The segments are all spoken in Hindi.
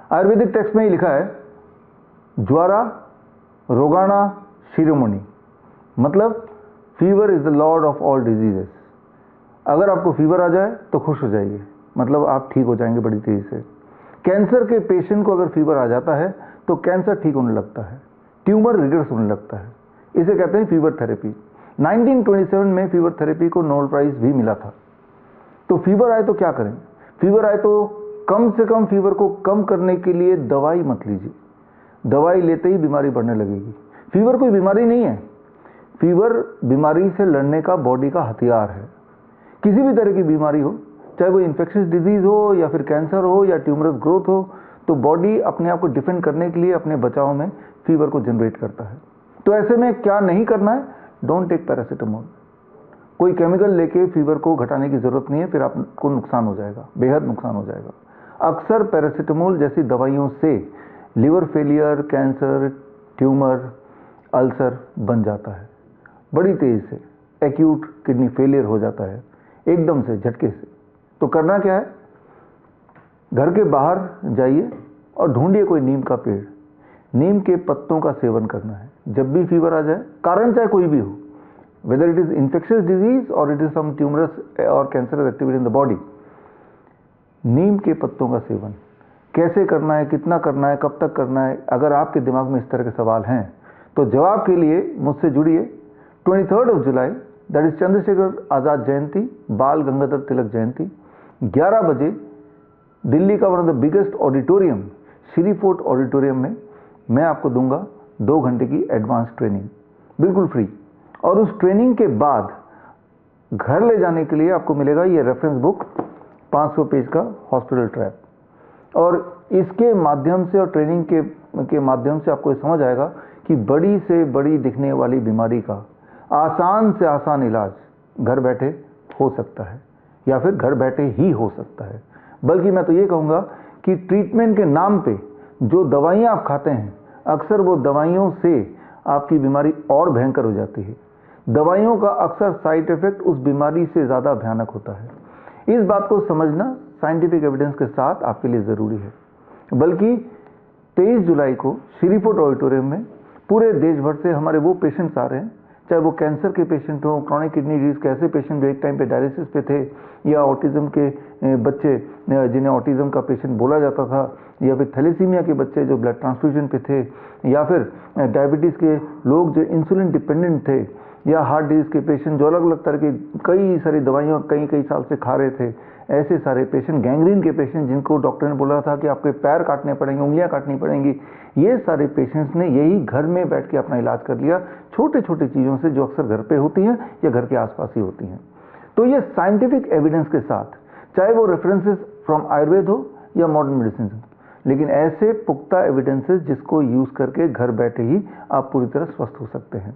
आयुर्वेदिक टेक्स्ट में ही लिखा है ज्वारा रोगाणा शिरोमणि, मतलब fever is the Lord of all diseases. अगर आपको फीवर आ जाए तो खुश हो जाइए, मतलब आप ठीक हो जाएंगे बड़ी तेजी से। कैंसर के पेशेंट को अगर फीवर आ जाता है तो कैंसर ठीक होने लगता है, ट्यूमर रिग्रेस होने लगता है। इसे कहते हैं फीवर थेरेपी। 1927 में फीवर थेरेपी को नोबेल प्राइज भी मिला था। तो फीवर आए तो क्या करें? फीवर आए तो कम से कम फीवर को कम करने के लिए दवाई मत लीजिए। दवाई लेते ही बीमारी बढ़ने लगेगी। फीवर कोई बीमारी नहीं है, फीवर बीमारी से लड़ने का बॉडी का हथियार है। किसी भी तरह की बीमारी हो, चाहे वो इन्फेक्शियस डिजीज हो या फिर कैंसर हो या ट्यूमरस ग्रोथ हो, तो बॉडी अपने आप को डिफेंड करने के लिए अपने बचाव में फीवर को जनरेट करता है। तो ऐसे में क्या नहीं करना है? Don't take paracetamol. कोई केमिकल लेके फीवर को घटाने की जरूरत नहीं है, फिर आपको नुकसान हो जाएगा, बेहद नुकसान हो जाएगा। अक्सर पैरासीटामोल जैसी दवाइयों से liver failure, cancer, tumour, ulcer बन जाता है बड़ी तेजी से। एक्यूट किडनी फेलियर हो जाता है एकदम से, झटके से। तो करना क्या है? घर के बाहर जाइए और ढूंढिए कोई नीम का पेड़, नीम के पत्तों का सेवन करना है जब भी फीवर आ जाए, कारण चाहे कोई भी हो, whether it is infectious disease or it is some tumorous or cancerous activity in the body। नीम के पत्तों का सेवन कैसे करना है, कितना करना है, कब तक करना है? अगर आपके दिमाग में इस तरह के सवाल हैं तो जवाब के लिए मुझसे जुड़िए। 23 जुलाई, दैट इज चंद्रशेखर आज़ाद जयंती, बाल गंगाधर तिलक जयंती, 11 बजे दिल्ली का one of the biggest auditorium, Shri Fort auditorium में मैं आपको दूंगा 2 घंटे की एडवांस ट्रेनिंग, बिल्कुल फ्री। और उस ट्रेनिंग के बाद घर ले जाने के लिए आपको मिलेगा ये रेफरेंस बुक, 500 पेज का हॉस्पिटल ट्रैप। और इसके माध्यम से और ट्रेनिंग के माध्यम से आपको समझ आएगा कि बड़ी से बड़ी दिखने वाली बीमारी का आसान से आसान इलाज घर बैठे हो सकता है, या फिर घर बैठे ही हो सकता है। बल्कि मैं तो ये कहूँगा कि ट्रीटमेंट के नाम पे जो दवाइयाँ आप खाते हैं, अक्सर वो दवाइयों से आपकी बीमारी और भयंकर हो जाती है। दवाइयों का अक्सर साइड इफेक्ट उस बीमारी से ज़्यादा भयानक होता है। इस बात को समझना साइंटिफिक एविडेंस के साथ आपके लिए ज़रूरी है। बल्कि 23 जुलाई को श्री फोर्ट ऑडिटोरियम में पूरे देश भर से हमारे वो पेशेंट्स आ रहे हैं, चाहे वो कैंसर के पेशेंट हों, क्रॉनिक किडनी डिजीज के ऐसे पेशेंट जो एक टाइम पे डायलिसिस पे थे, या ऑटिज्म के बच्चे जिन्हें ऑटिज्म का पेशेंट बोला जाता था, या फिर थैलेसीमिया के बच्चे जो ब्लड ट्रांसफ्यूजन पे थे, या फिर डायबिटीज़ के लोग जो इंसुलिन डिपेंडेंट थे, या हार्ट डिजीज के पेशेंट जो अलग अलग तरह की कई सारी दवाइयाँ कई साल से खा रहे थे, ऐसे सारे पेशेंट, गैंग्रीन के पेशेंट जिनको डॉक्टर ने बोला था कि आपके पैर काटने पड़ेंगे, उंगलियां काटनी पड़ेंगी, ये सारे पेशेंट्स ने यही घर में बैठ के अपना इलाज कर लिया, छोटे छोटे चीज़ों से जो अक्सर घर पे होती हैं या घर के आसपास ही होती हैं। तो ये साइंटिफिक एविडेंस के साथ, चाहे वो रेफरेंसेस फ्रॉम आयुर्वेद हो या मॉडर्न मेडिसिन हो, लेकिन ऐसे पुख्ता एविडेंसेस जिसको यूज़ करके घर बैठे ही आप पूरी तरह स्वस्थ हो सकते हैं।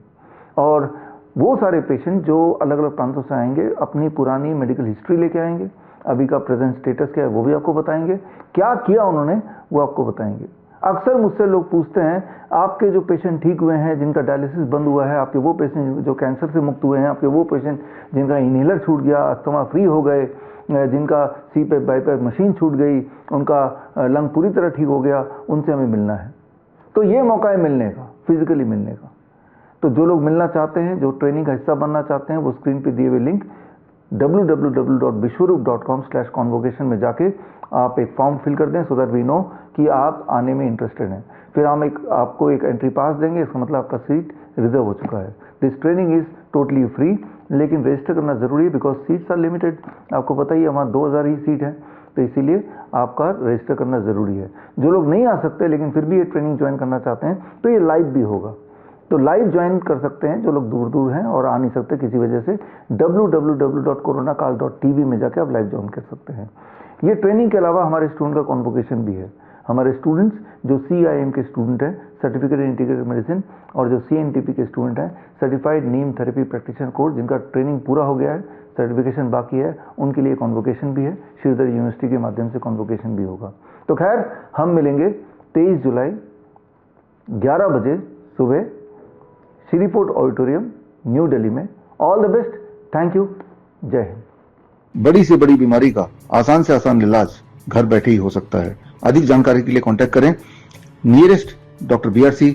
और वो सारे पेशेंट जो अलग अलग प्रांतों से आएंगे, अपनी पुरानी मेडिकल हिस्ट्री लेके आएंगे, अभी का प्रेजेंट स्टेटस क्या है वो भी आपको बताएंगे, क्या किया उन्होंने वो आपको बताएंगे। अक्सर मुझसे लोग पूछते हैं, आपके जो पेशेंट ठीक हुए हैं, जिनका डायलिसिस बंद हुआ है, आपके वो पेशेंट जो कैंसर से मुक्त हुए हैं, आपके वो पेशेंट जिनका इनहेलर छूट गया, अस्थमा फ्री हो गए, जिनका सीपैप बाईपैप मशीन छूट गई, उनका लंग पूरी तरह ठीक हो गया, उनसे हमें मिलना है। तो ये मौका है मिलने का, फिजिकली मिलने का। तो जो लोग मिलना चाहते हैं, जो ट्रेनिंग का हिस्सा बनना चाहते हैं, वो स्क्रीन पे दिए हुए लिंक www.bishwarup.com/convocation में जाके आप एक फॉर्म फिल कर दें, सो दैट वी नो कि आप आने में इंटरेस्टेड हैं। फिर हम आपको एक एंट्री पास देंगे, इसका मतलब आपका सीट रिजर्व हो चुका है। This training is totally free, लेकिन रजिस्टर करना जरूरी है, बिकॉज सीट्स आर लिमिटेड। आपको पता ही है वहाँ 2000 ही सीट है, तो इसीलिए आपका रजिस्टर करना ज़रूरी है। जो लोग नहीं आ सकते लेकिन फिर भी ये ट्रेनिंग ज्वाइन करना चाहते हैं, तो ये लाइव भी होगा, तो लाइव ज्वाइन कर सकते हैं जो लोग दूर दूर हैं और आ नहीं सकते किसी वजह से। www.coronacall.tv में जाके आप लाइव ज्वाइन कर सकते हैं। ये ट्रेनिंग के अलावा हमारे स्टूडेंट का कॉन्वोकेशन भी है। हमारे स्टूडेंट्स जो CIM के स्टूडेंट हैं, सर्टिफिकेट इन इंटीग्रेटेड मेडिसिन, और जो CNTP के स्टूडेंट हैं, सर्टिफाइड नीम थेरेपी प्रैक्टिशनर कोर्स, जिनका ट्रेनिंग पूरा हो गया है, सर्टिफिकेशन बाकी है, उनके लिए कॉन्वोकेशन भी है। श्रीधर यूनिवर्सिटी के माध्यम से कॉन्वोकेशन भी होगा। तो खैर, हम मिलेंगे 23 जुलाई 11 बजे सुबह Shri Fort auditorium, New Delhi में। All the best, thank you, जय हिंद। बड़ी से बड़ी बीमारी का आसान से आसान इलाज घर बैठे ही हो सकता है। अधिक जानकारी के लिए कॉन्टैक्ट करें नियरेस्ट डॉक्टर BRC